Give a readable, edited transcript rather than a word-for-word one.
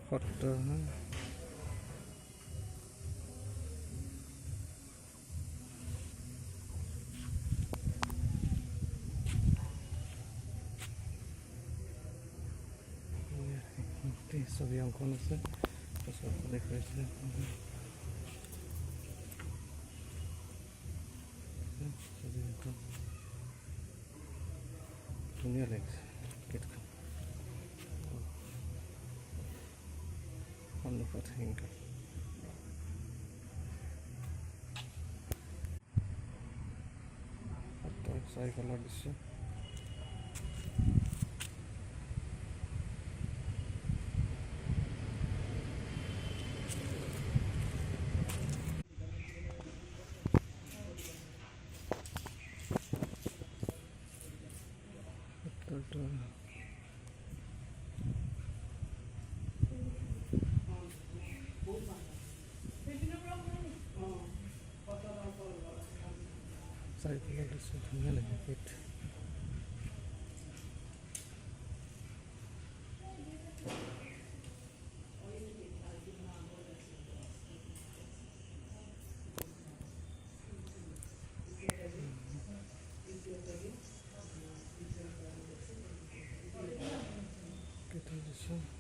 সত্ৰ ছবি অংকন আছে দেখুৱাইছে ছবি অংকন ধুনীয়া লাগিছে গীতখন সন্মুখত হেংকা চাৰিফালৰ দৃশ্য চাৰিফালৰ দৃশ্য ধুনীয়া লাগে গীত দৃশ্য